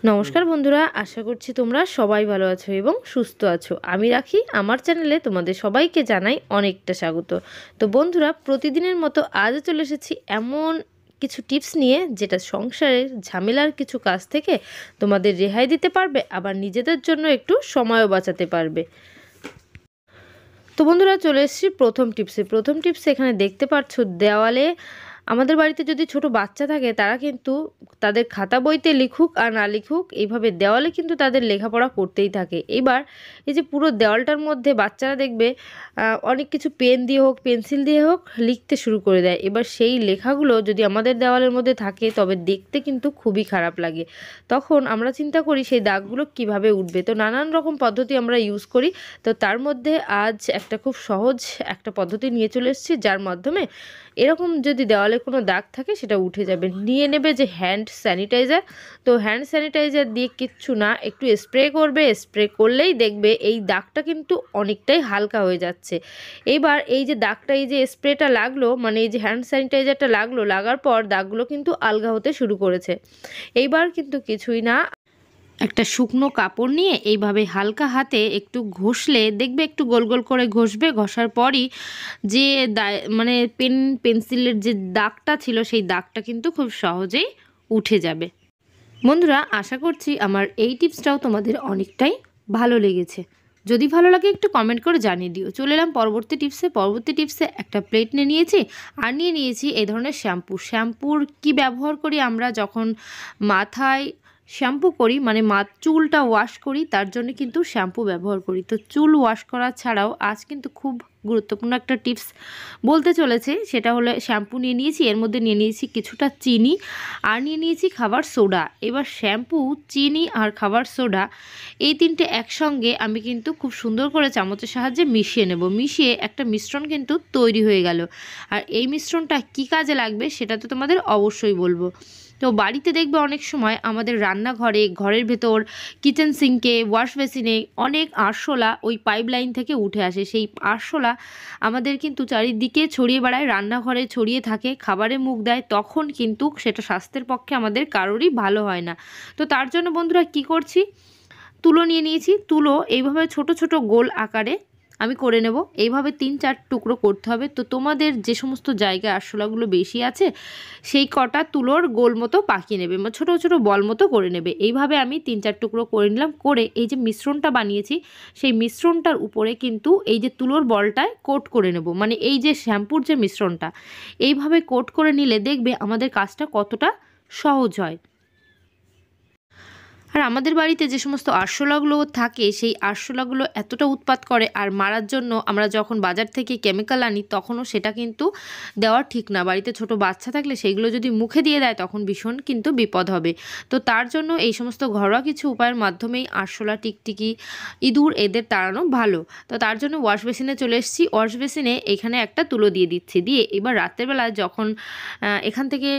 নমস্কার বন্ধুরা, আশা করছি তোমরা সবাই ভালো আছো এবং সুস্থ আছো। আমি রাখি, আমার চ্যানেলে তোমাদের সবাইকে জানাই অনেকটা স্বাগত। তো বন্ধুরা, প্রতিদিনের মতো আজও চলে এসেছি এমন কিছু টিপস নিয়ে যেটা সংসারের ঝামেলার কিছু কাজ থেকে তোমাদের রেহাই দিতে পারবে, আবার নিজেদের জন্য একটু সময়ও বাঁচাতে পারবে। তো বন্ধুরা, চলে এসেছি প্রথম টিপসে এখানে দেখতে পাচ্ছ দেওয়ালে আমাদের বাড়িতে যদি ছোট বাচ্চা থাকে তারা কিন্তু তাদের খাতা বইতে লিখুক আর না লিখুক এইভাবে দেওয়ালে কিন্তু তাদের লেখাপড়া করতেই থাকে। এবার এই যে পুরো দেওয়ালটার মধ্যে বাচ্চারা দেখবে অনেক কিছু পেন দিয়ে হোক পেন্সিল দিয়ে হোক লিখতে শুরু করে দেয়। এবার সেই লেখাগুলো যদি আমাদের দেওয়ালের মধ্যে থাকে তবে দেখতে কিন্তু খুবই খারাপ লাগে। তখন আমরা চিন্তা করি সেই দাগগুলো কিভাবে উঠবে। তো নানান রকম পদ্ধতি আমরা ইউজ করি। তো তার মধ্যে আজ একটা খুব সহজ একটা পদ্ধতি নিয়ে চলে এসেছি, যার মাধ্যমে এরকম যদি দেওয়ালে কোনো দাগ থাকে সেটা উঠে যাবে। নিয়ে নেবে যে হ্যান্ড স্যানিটাইজার। তো হ্যান্ড স্যানিটাইজার দিয়ে কিচ্ছু না, একটু স্প্রে করবে। স্প্রে করলেই দেখবে এই দাগটা কিন্তু অনেকটাই হালকা হয়ে যাচ্ছে। এবার এই যে দাগটা, এই যে স্প্রেটা লাগলো, মানে এই যে হ্যান্ড স্যানিটাইজারটা লাগলো, লাগার পর দাগগুলো কিন্তু আলগা হতে শুরু করেছে। এইবার কিন্তু কিছুই না, একটা শুকনো কাপড় নিয়ে এইভাবে হালকা হাতে একটু ঘষলে দেখবে একটু গোল গোল করে ঘষবে। ঘষার পরই যে মানে পেন্সিলের যে দাগটা ছিল সেই দাগটা কিন্তু খুব সহজেই উঠে যাবে। বন্ধুরা, আশা করছি আমার এই টিপসটাও তোমাদের অনেকটাই ভালো লেগেছে। যদি ভালো লাগে একটু কমেন্ট করে জানিয়ে দিও। চলে এলাম পরবর্তী টিপসে একটা প্লেট নিয়ে নিয়েছি আর নিয়ে নিয়েছি এই ধরনের শ্যাম্পুর কি ব্যবহার করি আমরা যখন মাথায় শ্যাম্পু করি, মানে চুলটা ওয়াশ করি, তার জন্য কিন্তু শ্যাম্পু ব্যবহার করি। তো চুল ওয়াশ করা ছাড়াও আজ কিন্তু খুব গুরুত্বপূর্ণ একটা টিপস বলতে চলেছে, সেটা হলো শ্যাম্পু নিয়ে নিয়েছি, এর মধ্যে নিয়ে নিয়েছি কিছুটা চিনি আর নিয়ে নিয়েছি খাবার সোডা। এবার শ্যাম্পু, চিনি আর খাবার সোডা এই তিনটে একসঙ্গে আমি কিন্তু খুব সুন্দর করে চামচের সাহায্যে মিশিয়ে নেব। মিশিয়ে একটা মিশ্রণ কিন্তু তৈরি হয়ে গেল। আর এই মিশ্রণটা কি কাজে লাগবে সেটা তো তোমাদের অবশ্যই বলবো। তো বাড়িতে দেখবে অনেক সময় আমাদের রান্নাঘরে, ঘরের ভেতর, কিচেন সিঙ্কে, ওয়াশ বেসিনে অনেক আরশোলা ওই পাইপলাইন থেকে উঠে আসে। সেই আরশোলা আমাদের কিন্তু চারিদিকে ছড়িয়ে বেড়ায়, রান্নাঘরে ছড়িয়ে থাকে, খাবারে মুখ দেয়, তখন কিন্তু সেটা স্বাস্থ্যের পক্ষে আমাদের কারোরই ভালো হয় না। তো তার জন্য বন্ধুরা কি করছি, তুলো নিয়ে নিয়েছি। তুলো এইভাবে ছোট ছোট গোল আকারে আমি করে নেব। এইভাবে 3-4 টুকরো করতে হবে। তো তোমাদের যে সমস্ত জায়গায় আরশোলাগুলো বেশি আছে সেই কটা তুলোর গোল মতো পাকিয়ে নেবে, ছোট ছোট বল মতো করে নেবে। এইভাবে আমি 3-4 টুকরো করে নিলাম। করে এই যে মিশ্রণটা বানিয়েছি সেই মিশ্রণটার উপরে কিন্তু এই যে তুলোর বলটায় কোট করে নেব, মানে এই যে শ্যাম্পুর যে মিশ্রণটা, এইভাবে কোট করে নিলে দেখবে আমাদের কাজটা কতটা সহজ হয়। আর আমাদের বাড়িতে যে সমস্ত আরশোলাগুলো থাকে সেই আরশোলাগুলো এতটা উৎপাত করে, আর মারার জন্য আমরা যখন বাজার থেকে কেমিক্যাল আনি তখনও সেটা কিন্তু দেওয়া ঠিক না। বাড়িতে ছোট বাচ্চা থাকলে সেইগুলো যদি মুখে দিয়ে দেয় তখন ভীষণ কিন্তু বিপদ হবে। তো তার জন্য এই সমস্ত ঘরোয়া কিছু উপায়ের মাধ্যমেই আরশোলা, টিকটিকি, ইঁদুর এদের তাড়ানো ভালো। তো তার জন্য ওয়াশ বেসিনে চলে এসেছি। ওয়াশ বেসিনে এখানে একটা তুলো দিয়ে দিচ্ছি। দিয়ে এবার রাত্রেবেলা যখন এখান থেকে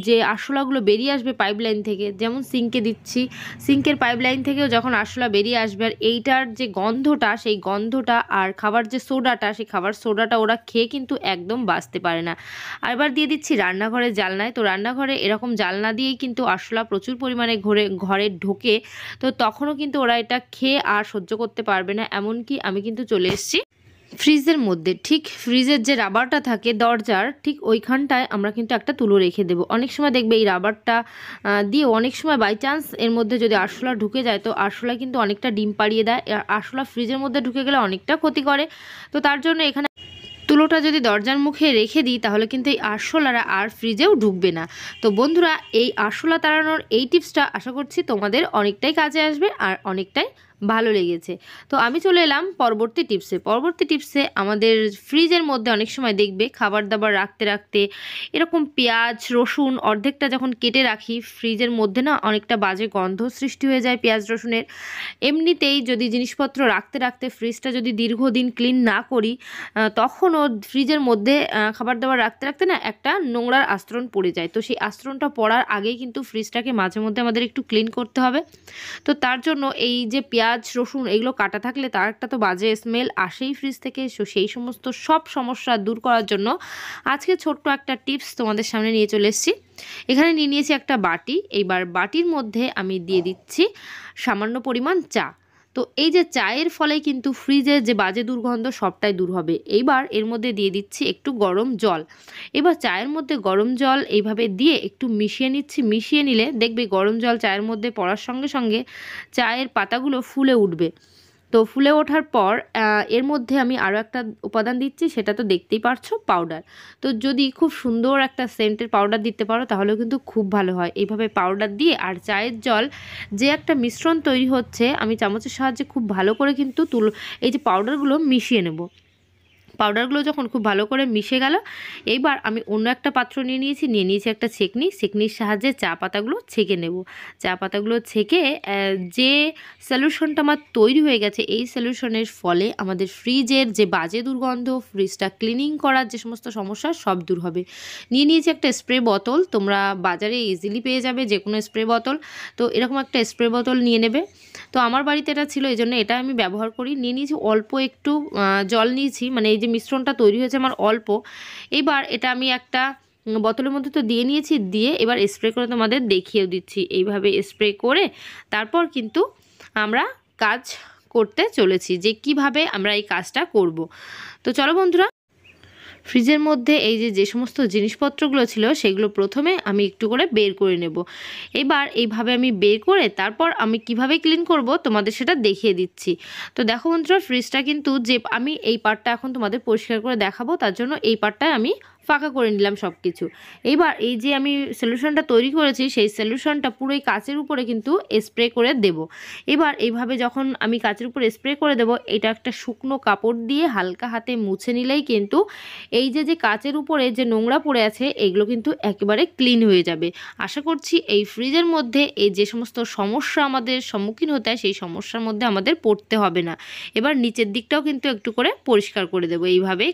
যে আরশোলাগুলো বেরিয়ে আসবে পাইপলাইন থেকে, যেমন সিঙ্কে দিচ্ছি, সিঙ্কের পাইপলাইন থেকেও যখন আরশোলা বেরিয়ে আসবে, আর এইটার যে গন্ধটা, সেই গন্ধটা আর খাবার যে সোডাটা, সেই খাবার সোডাটা ওরা খেয়ে কিন্তু একদম বাঁচতে পারে না। আর এবার দিয়ে দিচ্ছি রান্নাঘরের জানলায়। তো রান্নাঘরে এরকম জানলা দিয়েই কিন্তু আরশোলা প্রচুর পরিমাণে ঘরে ঢোকে। তো তখনও কিন্তু ওরা এটা খেয়ে আর সহ্য করতে পারবে না। এমনকি আমি কিন্তু চলে এসেছি ফ্রিজের মধ্যে, ঠিক ফ্রিজের যে রাবারটা থাকে দরজার ঠিক ওইখানটায় আমরা কিন্তু একটা তুলো রেখে দেবো। অনেক সময় দেখবে এই রাবারটা দিয়ে অনেক সময় বাই চান্স এর মধ্যে যদি আরশোলা ঢুকে যায় তো আরশোলা কিন্তু অনেকটা ডিম পাড়িয়ে দেয়। আরশোলা ফ্রিজের মধ্যে ঢুকে গেলে অনেকটা ক্ষতি করে। তো তার জন্য এখানে তুলোটা যদি দরজার মুখে রেখে দিই তাহলে কিন্তু এই আরশোলারা আর ফ্রিজেও ঢুকবে না। তো বন্ধুরা, এই আরশোলা তাড়ানোর এই টিপসটা আশা করছি তোমাদের অনেকটাই কাজে আসবে আর অনেকটাই ভালো লেগেছে। তো আমি চলে এলাম পরবর্তী টিপসে। আমাদের ফ্রিজের মধ্যে অনেক সময় দেখবে খাবার দাবার রাখতে রাখতে এরকম পেঁয়াজ, রসুন অর্ধেকটা যখন কেটে রাখি ফ্রিজের মধ্যে না অনেকটা বাজে গন্ধ সৃষ্টি হয়ে যায় পেঁয়াজ রসুনের। এমনিতেই যদি জিনিসপত্র রাখতে রাখতে ফ্রিজটা যদি দীর্ঘদিন ক্লিন না করি তখনও ফ্রিজের মধ্যে খাবার দাবার রাখতে রাখতে না একটা নোংরার আস্তরণ পড়ে যায়। তো সেই আস্তরণটা পড়ার আগেই কিন্তু ফ্রিজটাকে মাঝে মধ্যে আমাদের একটু ক্লিন করতে হবে। তো তার জন্য এই যে পেঁয়াজ পেঁয়াজ রসুন এগুলো কাটা থাকলে তার একটা তো বাজে স্মেল আসেই ফ্রিজ থেকে। সেই সমস্ত সব সমস্যা দূর করার জন্য আজকে ছোট্ট একটা টিপস তোমাদের সামনে নিয়ে চলে এসেছি। এখানে নিয়ে নিয়েছি একটা বাটি। এইবার বাটির মধ্যে আমি দিয়ে দিচ্ছি সামান্য পরিমাণ চা। তো এই যে চায়ের ফলে কিন্তু ফ্রিজের যে বাজে দুর্গন্ধ সবটাই দূর হবে। এইবার এর মধ্যে দিয়ে দিচ্ছি একটু গরম জল। এবার চায়ের মধ্যে গরম জল এইভাবে দিয়ে একটু মিশিয়ে নিচ্ছি। মিশিয়ে নিলে দেখবে গরম জল চায়ের মধ্যে পড়ার সঙ্গে সঙ্গে চায়ের পাতাগুলো ফুলে উঠবে। তো ফুলে ওঠার পর এর মধ্যে আমি আরও একটা উপাদান দিচ্ছি, সেটা তো দেখতেই পারছো, পাউডার। তো যদি খুব সুন্দর একটা সেন্টের পাউডার দিতে পারো তাহলেও কিন্তু খুব ভালো হয়। এইভাবে পাউডার দিয়ে আর চায়ের জল যে একটা মিশ্রণ তৈরি হচ্ছে, আমি চামচের সাহায্যে খুব ভালো করে কিন্তু এই যে পাউডারগুলো মিশিয়ে নেব। পাউডারগুলো যখন খুব ভালো করে মিশে গেল, এইবার আমি অন্য একটা পাত্র নিয়ে নিয়েছি একটা ছেঁকনির সাহায্যে চা পাতাগুলো ছেঁকে নেব। চা পাতাগুলো ছেঁকে যে সলিউশনটা আমার তৈরি হয়ে গেছে, এই সলিউশনের ফলে আমাদের ফ্রিজের যে বাজে দুর্গন্ধ, ফ্রিজটা ক্লিনিং করার যে সমস্ত সমস্যা সব দূর হবে। নিয়েছি একটা স্প্রে বোতল। তোমরা বাজারে ইজিলি পেয়ে যাবে যে কোনো স্প্রে বোতল। তো এরকম একটা স্প্রে বোতল নিয়ে নেবে। তো আমার বাড়িতে এটা ছিল, এই জন্য এটা আমি ব্যবহার করি। নিয়েছি অল্প একটু জল নিয়েছি, মানে এই যে মিশ্রণটা তৈরি হয়েছে আমার অল্প। এবার এটা আমি একটা বোতলের মধ্যে তো দিয়ে নিয়েছি, দিয়ে এবার স্প্রে করে তোমাদের দেখিয়েও দিচ্ছি। এইভাবে স্প্রে করে তারপর কিন্তু আমরা কাজ করতে চলেছি যে কিভাবে আমরা এই কাজটা করব। তো চলো বন্ধুরা, ফ্রিজের মধ্যে এই যে সমস্ত জিনিসপত্রগুলো ছিল সেগুলো প্রথমে আমি একটু করে বের করে নেব। এবার এইভাবে আমি বের করে তারপর আমি কিভাবে ক্লিন করব তোমাদের সেটা দেখিয়ে দিচ্ছি। তো দেখো বন্ধুরা, ফ্রিজটা কিন্তু যে আমি এই পার্টটা এখন তোমাদের পরিষ্কার করে দেখাবো, তার জন্য এই পার্টটায় আমি ফাঁকা করে নিলাম সব কিছু। এইবার এই যে আমি সলিউশনটা তৈরি করেছি, সেই সলিউশনটা পুরো এই কাচের উপরে কিন্তু স্প্রে করে দেব। এবার এইভাবে যখন আমি কাচের উপরে স্প্রে করে দেব, এটা একটা শুকনো কাপড় দিয়ে হালকা হাতে মুছে নিলেই কিন্তু এই যে কাচের উপরে যে নোংরা পড়ে আছে এগুলো কিন্তু একেবারে ক্লিন হয়ে যাবে। আশা করছি এই ফ্রিজের মধ্যে এই যে সমস্ত সমস্যা আমাদের সম্মুখীন হতে হয় সেই সমস্যার মধ্যে আমাদের পড়তে হবে না। এবার নিচের দিকটাও কিন্তু একটু করে পরিষ্কার করে দেবো। এইভাবেই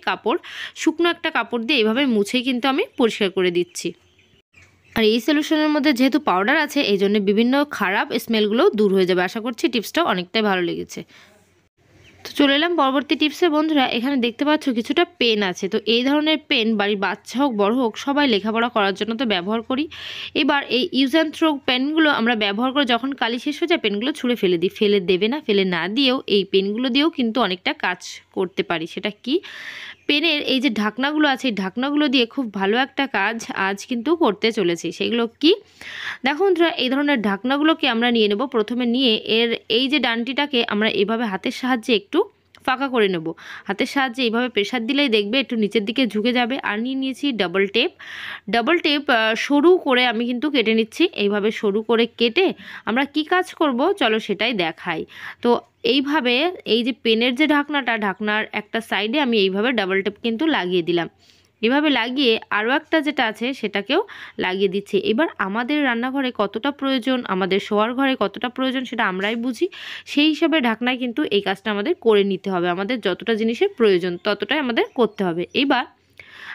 শুকনো একটা কাপড় দিয়ে এইভাবে মুছেই কিন্তু আমি পরিষ্কার করে দিচ্ছি। আর এই সলিউশনের মধ্যে যেহেতু পাউডার আছে, এই জন্য বিভিন্ন খারাপ স্মেলগুলোও দূর হয়ে যাবে। আশা করছি টিপসটাও অনেকটাই ভালো লেগেছে। তো চলে এলাম পরবর্তী টিপসে। বন্ধুরা, এখানে দেখতে পাচ্ছ কিছুটা পেন আছে। তো এই ধরনের পেন বাড়ির বাচ্চা হোক বড় হোক সবাই লেখাপড়া করার জন্য তো ব্যবহার করি। এবার এই ইউজ অ্যান্ড থ্রো পেনগুলো আমরা ব্যবহার করে যখন কালি শেষ হয়ে যায় পেনগুলো ছুঁড়ে ফেলে দিই। ফেলে দেবে না, ফেলে না দিয়েও এই পেনগুলো দিয়েও কিন্তু অনেকটা কাজ করতে পারি। সেটা কি, পেনের এই যে ঢাকনাগুলো আছে, এই ঢাকনাগুলো দিয়ে খুব ভালো একটা কাজ আজ কিন্তু করতে চলেছি। সেগুলো কি দেখো বন্ধুরা, এই ধরনের ঢাকনাগুলোকে আমরা নিয়ে নেব। প্রথমে নিয়ে এর এই যে ডান্টিটাকে আমরা এভাবে হাতের সাহায্যে একটু ফাঁকা করে নেব। হাতের সাহায্যে এইভাবে প্রেসার দিলেই দেখবে একটু নিচের দিকে ঝুঁকে যাবে। আর নিয়েছি ডাবল টেপ সরু করে আমি কিন্তু কেটে নিচ্ছি। এইভাবে সরু করে কেটে আমরা কি কাজ করব চলো সেটাই দেখাই। তো এইভাবে এই যে পেনের যে ঢাকনার একটা সাইডে আমি এইভাবে ডাবল টেপ কিন্তু লাগিয়ে দিলাম। এভাবে লাগিয়ে আরও একটা যেটা আছে সেটাকেও লাগিয়ে দিচ্ছি। এবার আমাদের রান্নাঘরে কতটা প্রয়োজন, আমাদের শোয়ার ঘরে কতটা প্রয়োজন সেটা আমরাই বুঝি। সেই হিসাবে ঢাকনায় কিন্তু এই কাজটা আমাদের করে নিতে হবে। আমাদের যতটা জিনিসের প্রয়োজন ততটাই আমাদের করতে হবে। এইবার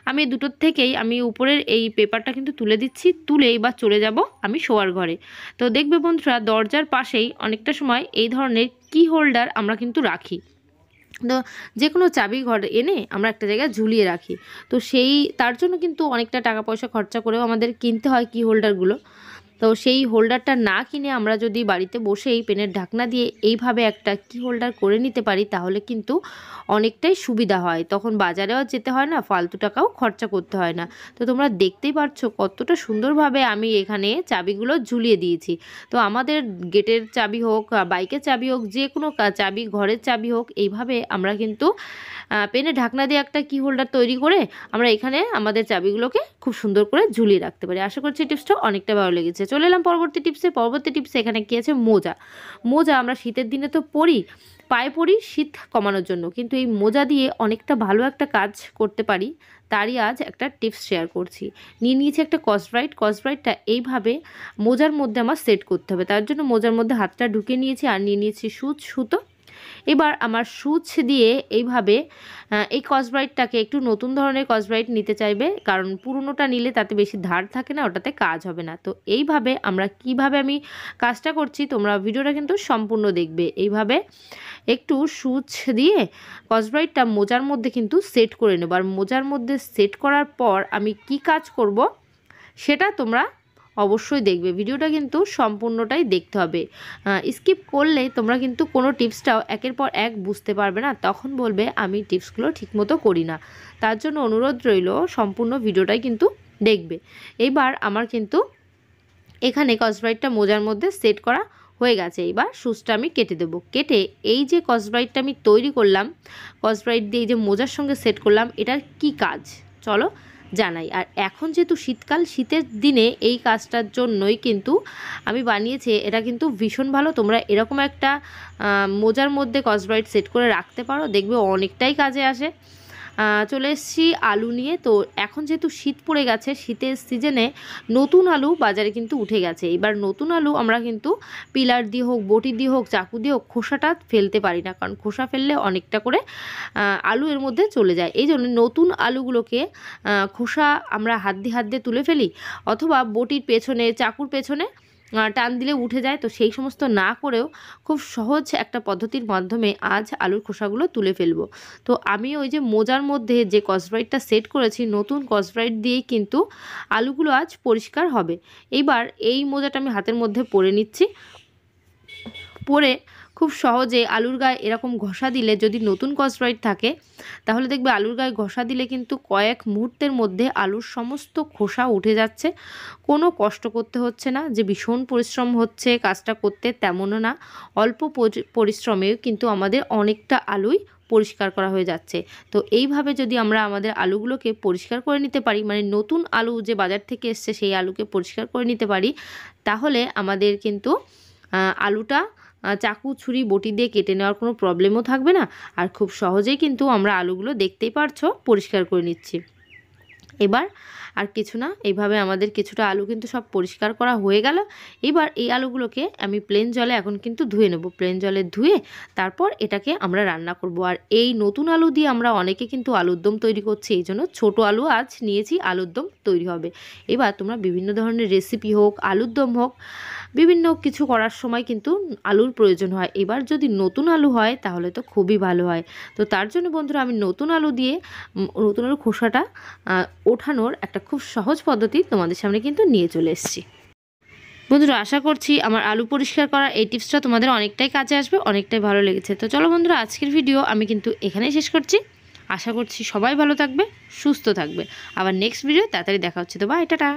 আমি দুটোর থেকেই আমি উপরের এই পেপারটা কিন্তু তুলে দিচ্ছি। তুলে এবার চলে যাব আমি শোয়ার ঘরে। তো দেখবে বন্ধুরা, দরজার পাশেই অনেকটা সময় এই ধরনের কি হোল্ডার আমরা কিন্তু রাখি। তো যে কোনো চাবি ঘরে এনে আমরা একটা জায়গায় ঝুলিয়ে রাখি। তো তার জন্য কিন্তু অনেকটা টাকা পয়সা খরচা করেও আমাদের কিনতে হয় কি হোল্ডারগুলো। তো সেই হোল্ডারটা না কিনে আমরা যদি বাড়িতে বসেই পেনের ঢাকনা দিয়ে এইভাবে একটা কি হোল্ডার করে নিতে পারি তাহলে কিন্তু অনেকটাই সুবিধা হয়। তখন বাজারেও যেতে হয় না, ফালতু টাকাও খরচা করতে হয় না। তো তোমরা দেখতেই পারছো কতটা সুন্দরভাবে আমি এখানে চাবিগুলো ঝুলিয়ে দিয়েছি। তো আমাদের গেটের চাবি হোক, বাইকের চাবি হোক, যে কোনো চাবি, ঘরের চাবি হোক, এইভাবে আমরা কিন্তু পেনে ঢাকনা দিয়ে একটা কি হোল্ডার তৈরি করে আমরা এখানে আমাদের চাবিগুলোকে খুব সুন্দর করে ঝুলিয়ে রাখতে পারি। আশা করছি টিপসটা অনেকটা ভালো লেগেছে। চলে এলাম পরবর্তী টিপসে। এখানে কি আছে, মোজা আমরা শীতের দিনে তো পায়ে পরি শীত কমানোর জন্য, কিন্তু এই মোজা দিয়ে অনেকটা ভালো একটা কাজ করতে পারি। তারই আজ একটা টিপস শেয়ার করছি। নিয়েছি একটা কসব্রাইটটা এইভাবে মোজার মধ্যে আমার সেট করতে হবে। তার জন্য মোজার মধ্যে হাতটা ঢুকে নিয়েছি আর নিয়েছি সুতো। এবার আমার সুচ দিয়ে এইভাবে এই স্কচব্রাইটটাকে একটু নতুন ধরনের স্কচব্রাইট নিতে চাইবে, কারণ পুরনোটা নিলে তাতে বেশি ধার থাকে না, ওটাতে কাজ হবে না। তো এইভাবে আমরা কিভাবে আমি কাজটা করছি তোমরা ভিডিওটা কিন্তু সম্পূর্ণ দেখবে। এইভাবে একটু সুচ দিয়ে স্কচব্রাইটটা মোজার মধ্যে কিন্তু সেট করে নেব। আর মোজার মধ্যে সেট করার পর আমি কি কাজ করব সেটা তোমরা অবশ্যই দেখবে। ভিডিওটা কিন্তু সম্পূর্ণটাই দেখতে হবে, স্কিপ করলে তোমরা কিন্তু কোনো টিপসটাও একের পর এক বুঝতে পারবে না, তখন বলবে আমি টিপসগুলো ঠিকমতো করি না। তার জন্য অনুরোধ রইল সম্পূর্ণ ভিডিওটাই কিন্তু দেখবে। এইবার আমার কিন্তু এখানে স্কচব্রাইটটা মোজার মধ্যে সেট করা হয়ে গেছে। এবার সুচটা আমি কেটে দেবো। কেটে এই যে স্কচব্রাইটটা আমি তৈরি করলাম, স্কচব্রাইট দিয়ে এই যে মোজার সঙ্গে সেট করলাম, এটার কি কাজ চলো জানাই। আর এখন যেহেতু শীতকাল, শীতের দিনে এই কাজটার জন্যই কিন্তু আমি বানিয়েছি। এটা কিন্তু ভীষণ ভালো, তোমরা এরকম একটা মোজার মধ্যে স্কচব্রাইট সেট করে রাখতে পারো, দেখবে অনেকটাই কাজে আসে। চলে এসেছি আলু নিয়ে। তো এখন যেহেতু শীত পড়ে গেছে, শীতের সিজনে নতুন আলু বাজারে কিন্তু উঠে গেছে। এবার নতুন আলু আমরা কিন্তু পিলার দিয়ে হোক, বটি দিয়ে হোক, চাকু দিয়ে হোক খোসাটা ফেলতে পারি না, কারণ খোসা ফেললে অনেকটা করে আলু এর মধ্যে চলে যায়। এই জন্য নতুন আলুগুলোকে খোসা আমরা হাত দিয়ে তুলে ফেলি, অথবা বটির পেছনে, চাকুর পেছনে টান দিলে উঠে যায়। তো সেই সমস্ত না করেও খুব সহজ একটা পদ্ধতির মাধ্যমে আজ আলুর খোসাগুলো তুলে ফেলবো। তো আমি ওই যে মোজার মধ্যে যে স্কচব্রাইটটা সেট করেছি, নতুন স্কচব্রাইট দিয়েই কিন্তু আলুগুলো আজ পরিষ্কার হবে। এইবার এই মোজাটা আমি হাতের মধ্যে পরে নিচ্ছি। পরে খুব সহজে আলুর গায়ে এরকম ঘষা দিলে, যদি নতুন স্কচব্রাইট থাকে তাহলে দেখবে আলুর গায়ে ঘষা দিলে কিন্তু কয়েক মুহূর্তের মধ্যে আলুর সমস্ত খোসা উঠে যাচ্ছে। কোনো কষ্ট করতে হচ্ছে না যে ভীষণ পরিশ্রম হচ্ছে কাজটা করতে, তেমনও না। অল্প পরিশ্রমেও কিন্তু আমাদের অনেকটা আলুই পরিষ্কার করা হয়ে যাচ্ছে। তো এইভাবে যদি আমরা আমাদের আলুগুলোকে পরিষ্কার করে নিতে পারি, মানে নতুন আলু যে বাজার থেকে এসছে সেই আলুকে পরিষ্কার করে নিতে পারি, তাহলে আমাদের কিন্তু আলুটা চাকু, ছুরি, বটি দিয়ে কেটে নেওয়ার কোনো প্রবলেমও থাকবে না। আর খুব সহজেই কিন্তু আমরা আলুগুলো দেখতেই পারছো পরিষ্কার করে নিচ্ছি। এবার আর কিছু না, এইভাবে আমাদের কিছুটা আলু কিন্তু সব পরিষ্কার করা হয়ে গেল। এবার এই আলুগুলোকে আমি প্লেন জলে এখন কিন্তু ধুয়ে নেব। প্লেন জলে ধুয়ে তারপর এটাকে আমরা রান্না করব। আর এই নতুন আলু দিয়ে আমরা অনেকে কিন্তু আলুর দম তৈরি করছি, এই জন্য ছোটো আলু আজ নিয়েছি, আলুর দম তৈরি হবে। এবার তোমরা বিভিন্ন ধরনের রেসিপি হোক, আলুর দম হোক, বিভিন্ন কিছু করার সময় কিন্তু আলুর প্রয়োজন হয়। এবার যদি নতুন আলু হয় তাহলে তো খুবই ভালো হয়। তো তার জন্য বন্ধুরা আমি নতুন আলু দিয়ে নতুন আলুর খোসাটা ওঠানোর একটা খুব সহজ পদ্ধতি তোমাদের সামনে কিন্তু নিয়ে চলে এসেছি। বন্ধুরা আশা করছি আমার আলু পরিষ্কার করার এই টিপসটা তোমাদের অনেকটাই কাজে আসবে, অনেকটাই ভালো লেগেছে। তো চলো বন্ধুরা, আজকের ভিডিও আমি কিন্তু এখানেই শেষ করছি। আশা করছি সবাই ভালো থাকবে, সুস্থ থাকবে। আবার নেক্সট ভিডিও তাড়াতাড়ি দেখা হচ্ছে। তো বাই, টাটা।